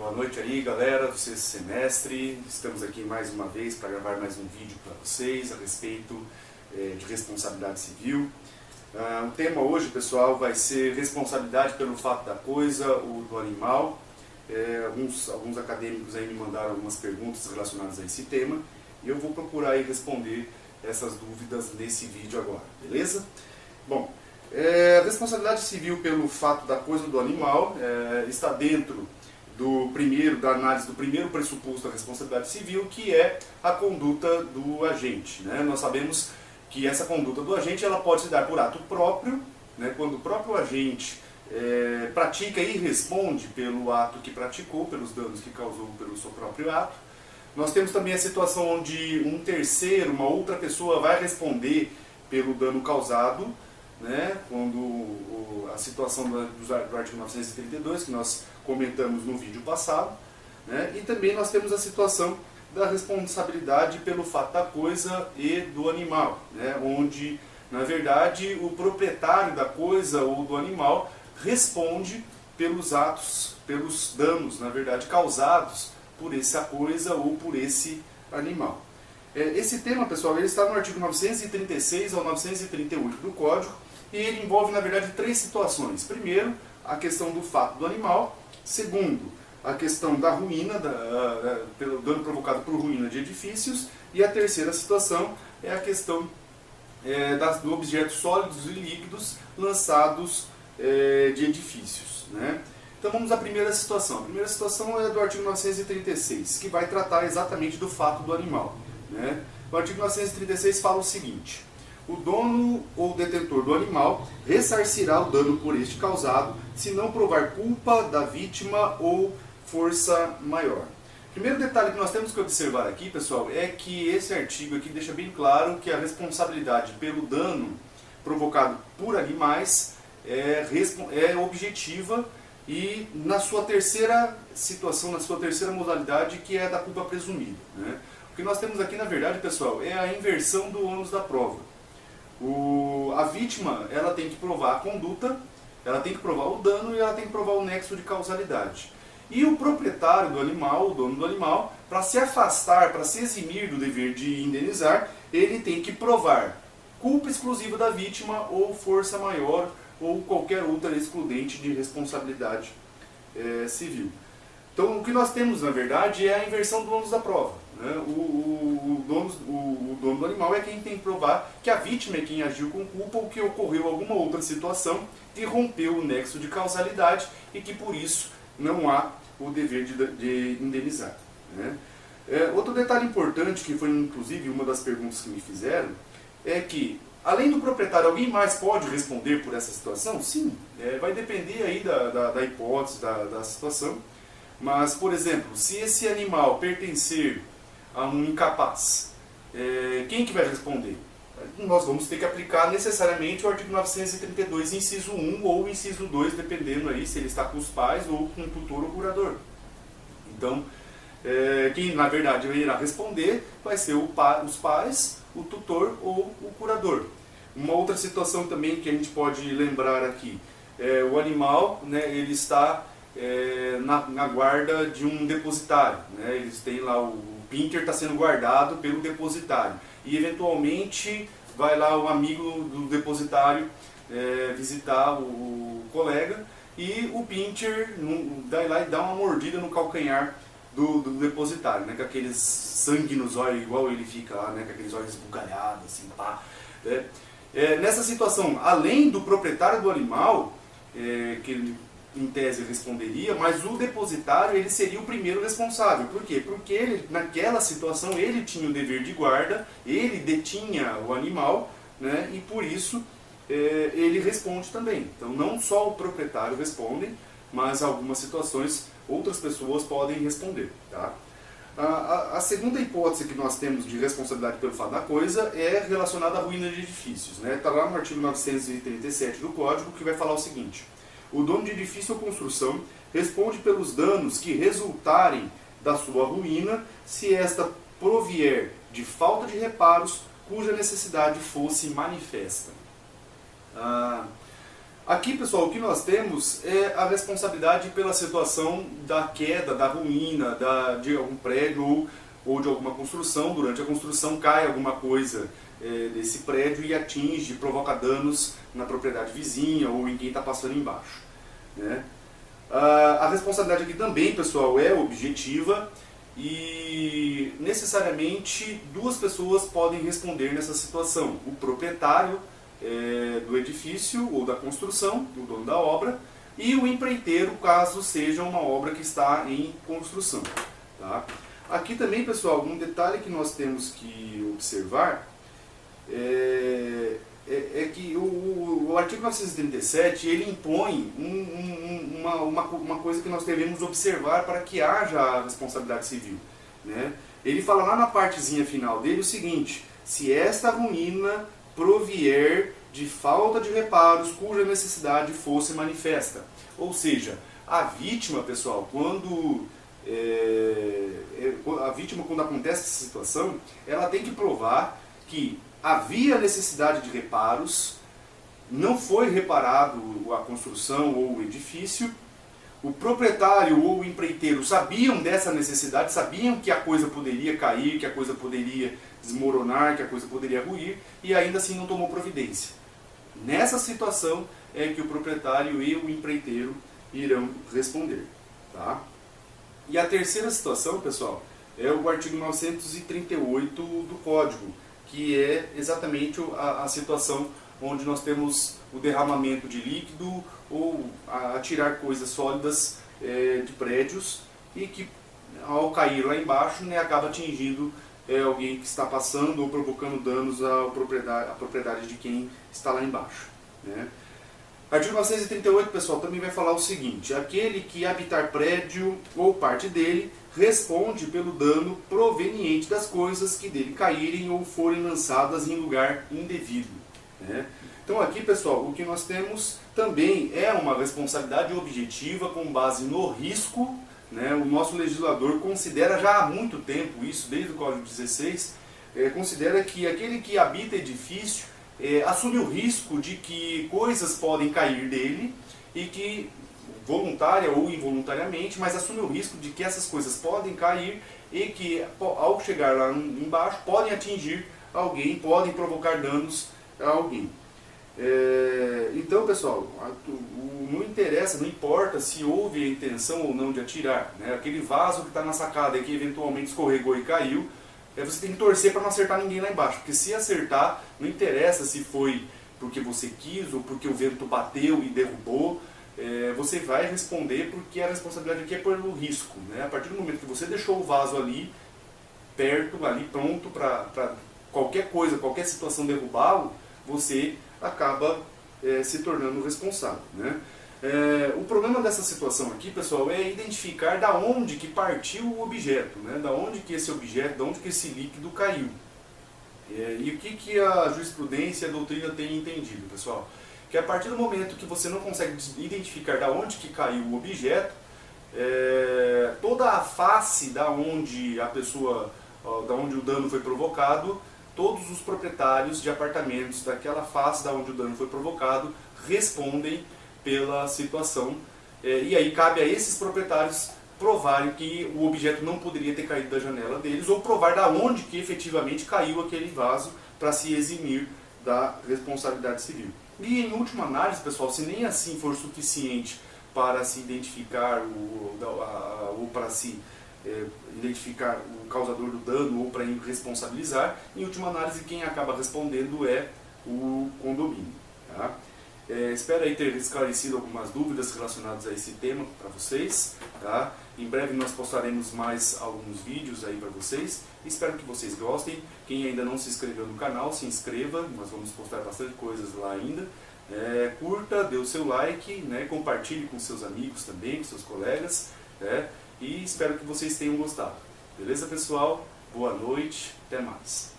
Boa noite aí, galera do sexto semestre. Estamos aqui mais uma vez para gravar mais um vídeo para vocês a respeito de responsabilidade civil. O tema hoje, pessoal, vai ser responsabilidade pelo fato da coisa ou do animal. Alguns acadêmicos aí me mandaram algumas perguntas relacionadas a esse tema e eu vou procurar aí responder essas dúvidas nesse vídeo agora, beleza? Bom, responsabilidade civil pelo fato da coisa ou do animal está dentro da análise do primeiro pressuposto da responsabilidade civil, que é a conduta do agente, né? Nós sabemos que essa conduta do agente ela pode se dar por ato próprio, né? Quando o próprio agente pratica e responde pelo ato que praticou, pelos danos que causou pelo seu próprio ato. Nós temos também a situação onde um terceiro, uma outra pessoa vai responder pelo dano causado, né? Quando a situação do artigo 932, que nós comentamos no vídeo passado, né? E também nós temos a situação da responsabilidade pelo fato da coisa e do animal, né? Onde, na verdade, o proprietário da coisa ou do animal responde pelos atos, pelos danos, na verdade, causados por essa coisa ou por esse animal. Esse tema, pessoal, ele está no artigo 936 ao 938 do Código e ele envolve, na verdade, três situações. Primeiro, a questão do fato do animal. Segundo, a questão da ruína, pelo dano provocado por ruína de edifícios. E a terceira situação é a questão do objetos sólidos e líquidos lançados de edifícios, né? Então vamos à primeira situação. A primeira situação é do artigo 936, que vai tratar exatamente do fato do animal, né? O artigo 936 fala o seguinte: o dono ou detentor do animal ressarcirá o dano por este causado, se não provar culpa da vítima ou força maior. Primeiro detalhe que nós temos que observar aqui, pessoal, é que esse artigo aqui deixa bem claro que a responsabilidade pelo dano provocado por animais é objetiva e na sua terceira situação, na sua terceira modalidade, que é a da culpa presumida, né? O que nós temos aqui, na verdade, pessoal, é a inversão do ônus da prova. A vítima ela tem que provar a conduta, ela tem que provar o dano e ela tem que provar o nexo de causalidade. E o proprietário do animal, o dono do animal, para se afastar, para se eximir do dever de indenizar, ele tem que provar culpa exclusiva da vítima ou força maior ou qualquer outra excludente de responsabilidade civil. Então o que nós temos, na verdade, é a inversão do ônus da prova, né? O dono do animal é quem tem que provar que a vítima é quem agiu com culpa ou que ocorreu alguma outra situação que rompeu o nexo de causalidade e que por isso não há o dever de indenizar, né? Outro detalhe importante, que foi inclusive uma das perguntas que me fizeram, é que além do proprietário, alguém mais pode responder por essa situação? Sim, vai depender aí da hipótese, da situação. Mas, por exemplo, se esse animal pertencer a um incapaz, quem que vai responder? Nós vamos ter que aplicar necessariamente o artigo 932, inciso 1 ou inciso 2, dependendo aí se ele está com os pais ou com o tutor ou curador. Então, quem na verdade irá responder vai ser os pais, o tutor ou o curador. Uma outra situação também que a gente pode lembrar aqui, o animal, né, ele está na guarda de um depositário, né? Eles têm lá, o pincher está sendo guardado pelo depositário e eventualmente vai lá o amigo do depositário visitar o colega e o pincher vai lá e dá uma mordida no calcanhar do depositário, né? Com aqueles sangue nos olhos, igual ele fica lá, né? Com aqueles olhos esbugalhados, assim, pá. Nessa situação, além do proprietário do animal, que ele em tese responderia, mas o depositário ele seria o primeiro responsável. Por quê? Porque ele, naquela situação ele tinha o dever de guarda, ele detinha o animal, né? E por isso ele responde também. Então não só o proprietário responde, mas em algumas situações outras pessoas podem responder, tá? A segunda hipótese que nós temos de responsabilidade pelo fato da coisa é relacionada à ruína de edifícios, né? Está lá no artigo 937 do Código, que vai falar o seguinte: o dono de edifício ou construção responde pelos danos que resultarem da sua ruína, se esta provier de falta de reparos cuja necessidade fosse manifesta. Aqui, pessoal, o que nós temos é a responsabilidade pela situação da queda, da ruína, de algum prédio ou de alguma construção. Durante a construção cai alguma coisa desse prédio e atinge, provoca danos na propriedade vizinha ou em quem está passando embaixo, né? A responsabilidade aqui também, pessoal, é objetiva e necessariamente duas pessoas podem responder nessa situação. O proprietário do edifício ou da construção, o dono da obra, e o empreiteiro, caso seja uma obra que está em construção, tá? Aqui também, pessoal, um detalhe que nós temos que observar é que o artigo 937 ele impõe uma coisa que nós devemos observar para que haja a responsabilidade civil, né? Ele fala lá na partezinha final dele o seguinte: se esta ruína provier de falta de reparos cuja necessidade fosse manifesta. Ou seja, a vítima, pessoal, quando acontece essa situação, ela tem que provar que havia necessidade de reparos, não foi reparado a construção ou o edifício, o proprietário ou o empreiteiro sabiam dessa necessidade, sabiam que a coisa poderia cair, que a coisa poderia desmoronar, que a coisa poderia ruir, e ainda assim não tomou providência. Nessa situação é que o proprietário e o empreiteiro irão responder, tá? E a terceira situação, pessoal, é o artigo 938 do Código, que é exatamente a situação onde nós temos o derramamento de líquido ou atirar coisas sólidas de prédios e que ao cair lá embaixo, né, acaba atingindo alguém que está passando ou provocando danos à propriedade de quem está lá embaixo, né? Artigo 938, pessoal, também vai falar o seguinte: aquele que habitar prédio ou parte dele responde pelo dano proveniente das coisas que dele caírem ou forem lançadas em lugar indevido, né? Então aqui, pessoal, o que nós temos também é uma responsabilidade objetiva com base no risco, né? O nosso legislador considera já há muito tempo isso, desde o Código 16, considera que aquele que habita edifício assume o risco de que coisas podem cair dele e que, voluntária ou involuntariamente, mas assume o risco de que essas coisas podem cair e que, ao chegar lá embaixo, podem atingir alguém, podem provocar danos a alguém. Então, pessoal, não interessa, não importa se houve a intenção ou não de atirar, né? Aquele vaso que está na sacada e que eventualmente escorregou e caiu, você tem que torcer para não acertar ninguém lá embaixo, porque se acertar, não interessa se foi porque você quis ou porque o vento bateu e derrubou, você vai responder, porque a responsabilidade aqui é pelo risco, né? A partir do momento que você deixou o vaso ali, perto, ali pronto para qualquer coisa, qualquer situação derrubá-lo, você acaba se tornando responsável, né? O problema dessa situação aqui, pessoal, é identificar da onde que partiu o objeto, né? Da onde que esse objeto, da onde que esse líquido caiu. E o que a jurisprudência e a doutrina têm entendido, pessoal? Que a partir do momento que você não consegue identificar da onde que caiu o objeto, toda a face da onde da onde o dano foi provocado, todos os proprietários de apartamentos daquela face da onde o dano foi provocado respondem pela situação, e aí cabe a esses proprietários provarem que o objeto não poderia ter caído da janela deles ou provar da onde que efetivamente caiu aquele vaso para se eximir da responsabilidade civil. E em última análise, pessoal, se nem assim for suficiente para se identificar ou para se identificar o causador do dano ou para responsabilizar, em última análise quem acaba respondendo é o condomínio, tá? Espero aí ter esclarecido algumas dúvidas relacionadas a esse tema para vocês, tá? Em breve nós postaremos mais alguns vídeos aí para vocês. Espero que vocês gostem. Quem ainda não se inscreveu no canal, se inscreva. Nós vamos postar bastante coisas lá ainda. Curta, dê o seu like, né? Compartilhe com seus amigos também, com seus colegas, né? E espero que vocês tenham gostado. Beleza, pessoal? Boa noite, até mais.